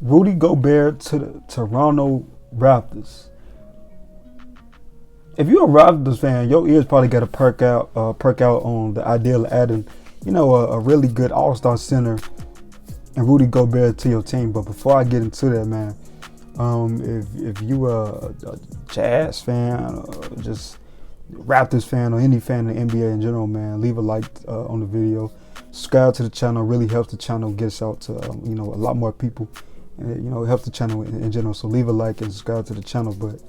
Rudy Gobert to the Toronto Raptors. If you're a Raptors fan, your ears probably got to perk out on the idea of adding, a really good All-Star center and Rudy Gobert to your team. But before I get into that, man, if you a Jazz fan, or just Raptors fan, or any fan of the NBA in general, man, leave a like on the video. Subscribe to the channel. Really helps the channel get us out to a lot more people. And, it helps the channel in general. So leave a like and subscribe to the channel. But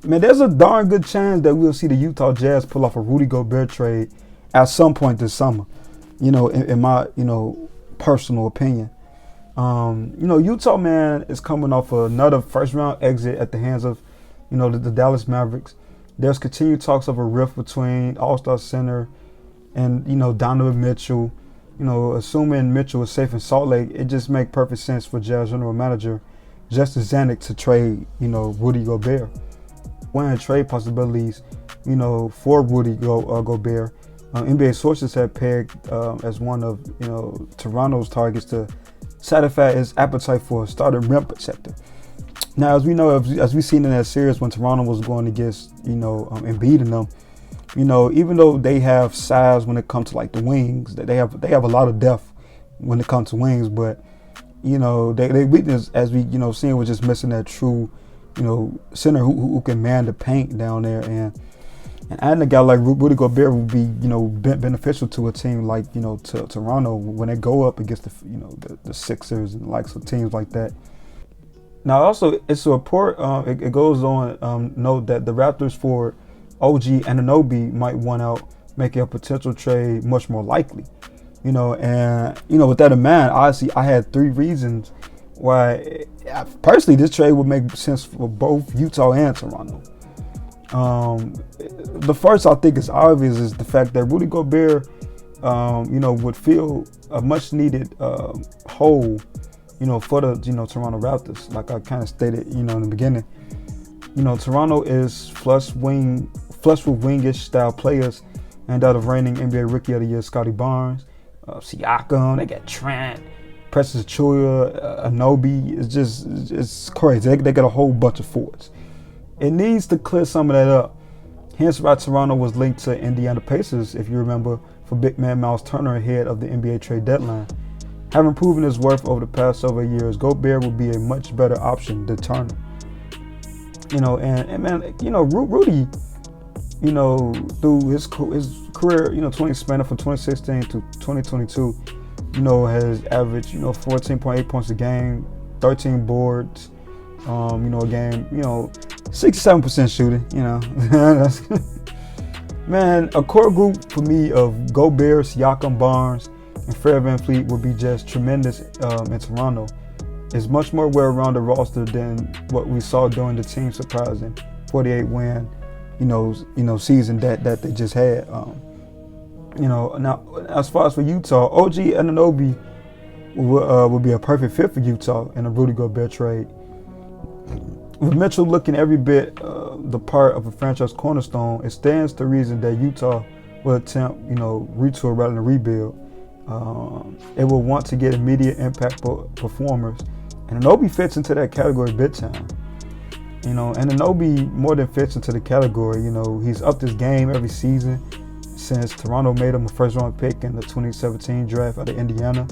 man, there's a darn good chance that we'll see the Utah Jazz pull off a Rudy Gobert trade at some point this summer. In my personal opinion. Utah, man, is coming off another first round exit at the hands of the Dallas Mavericks. There's continued talks of a rift between All-Star center and Donovan Mitchell. Assuming Mitchell is safe in Salt Lake, it just makes perfect sense for Jazz general manager Justin Zanuck to trade Rudy Gobert. One of the trade possibilities for Rudy Gobert, NBA sources have pegged as one of Toronto's targets to satisfy its appetite for a starting rim protector. Now, as we know, as we've seen in that series when Toronto was going against Embiid and them, even though they have size when it comes to like the wings, that they have a lot of depth when it comes to wings, but they weakness, as we seeing, was just missing that true center who can man the paint down there, and adding a guy like Rudy Gobert would be beneficial to a team like to Toronto when they go up against the Sixers and the likes of teams like that. Now, also, it's a report. It goes on note that the Raptors for OG Anunoby might want out, making a potential trade much more likely. And with that in mind, honestly, I had three reasons why personally this trade would make sense for both Utah and Toronto. The first, I think, is obvious, is the fact that Rudy Gobert, would fill a much needed hole, for the Toronto Raptors. Like I kind of stated, in the beginning, Toronto is flush with wingish style players, and out of reigning NBA Rookie of the Year Scotty Barnes, Siakam. They got Trent, Precious Achiuwa, Anunoby. It's crazy. They got a whole bunch of forwards. It needs to clear some of that up. Hence why Toronto was linked to Indiana Pacers, if you remember, for big man Miles Turner ahead of the NBA trade deadline. Having proven his worth over the past several years, Gobert would be a much better option than Turner. And man, Rudy, through his career, spanning from 2016 to 2022, has averaged, 14.8 points a game, 13 boards, a game, 67% shooting, Man, a core group for me of Gobert, Siakam, Barnes, and Fred VanVleet would be just tremendous in Toronto. It's much more well-rounded roster than what we saw during the team surprising 48-win, season that they just had. Now as far as for Utah, OG Anunoby would be a perfect fit for Utah in a Rudy Gobert trade. With Mitchell looking every bit the part of a franchise cornerstone, it stands to reason that Utah will attempt, retool rather than rebuild. It will want to get immediate impact performers, and Anunoby fits into that category big time. And Anunoby more than fits into the category. He's upped his game every season since Toronto made him a first-round pick in the 2017 draft out of Indiana.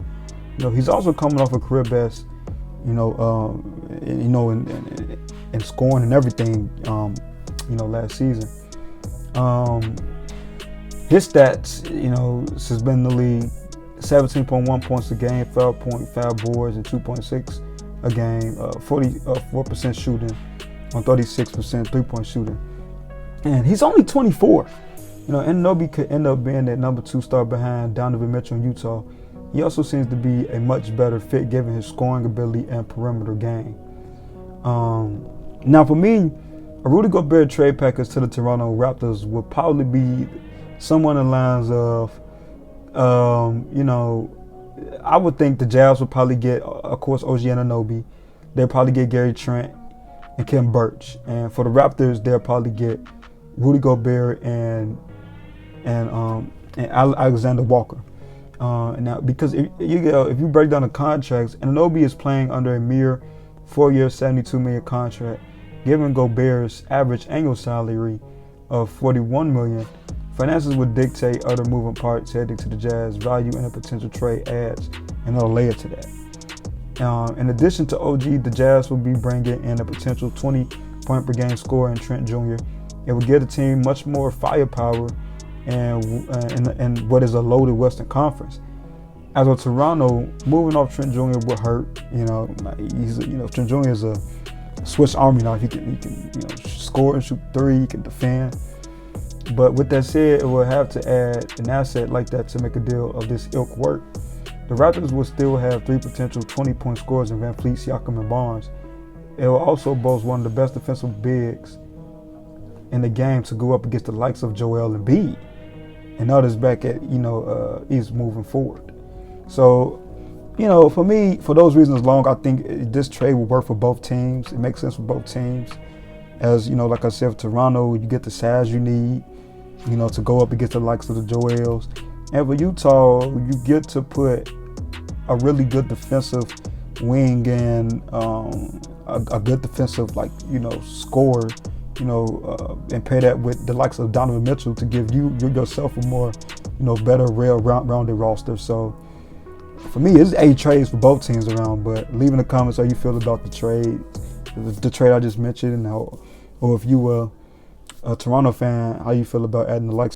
He's also coming off a career best, in scoring and everything, last season. His stats, since been in the league, 17.1 points a game, 5.5 boards, and 2.6 a game, 44% shooting on 36% three-point shooting. And he's only 24. Anunoby could end up being that number 2 star behind Donovan Mitchell in Utah. He also seems to be a much better fit given his scoring ability and perimeter game. Now for me, a Rudy Gobert trade package to the Toronto Raptors would probably be someone in the lines of, I would think the Jazz would probably get, of course, OG Anunoby. They'll probably get Gary Trent and Kim Birch. And for the Raptors, they'll probably get Rudy Gobert and Alexander Walker. And now, because if you break down the contracts, Anunoby is playing under a mere 4-year, $72 million contract. Given Gobert's average annual salary of $41 million, finances would dictate other moving parts heading to the Jazz. Value and a potential trade adds another layer to that. In addition to OG, the Jazz will be bringing in a potential 20-point per game scorer in Trent Jr. It will give the team much more firepower and what is a loaded Western Conference. As of Toronto, moving off Trent Jr. would hurt. Trent Jr. is a Swiss Army knife. He can score and shoot three. He can defend. But with that said, it will have to add an asset like that to make a deal of this ilk work. The Raptors will still have 3 potential 20-point scorers in Van Fleet, Siakam, and Barnes. It will also boast one of the best defensive bigs in the game to go up against the likes of Joel Embiid and others back at East moving forward. So, for me, for those reasons alone, I think this trade will work for both teams. It makes sense for both teams. As like I said, for Toronto, you get the size you need, to go up against the likes of the Joels. And for Utah, you get to put a really good defensive wing and a good defensive scorer, and pair that with the likes of Donovan Mitchell to give you yourself a more, better, rounded roster. So for me, it's 8 trades for both teams around. But leave in the comments how you feel about the trade I just mentioned, or if you were a Toronto fan, how you feel about adding the likes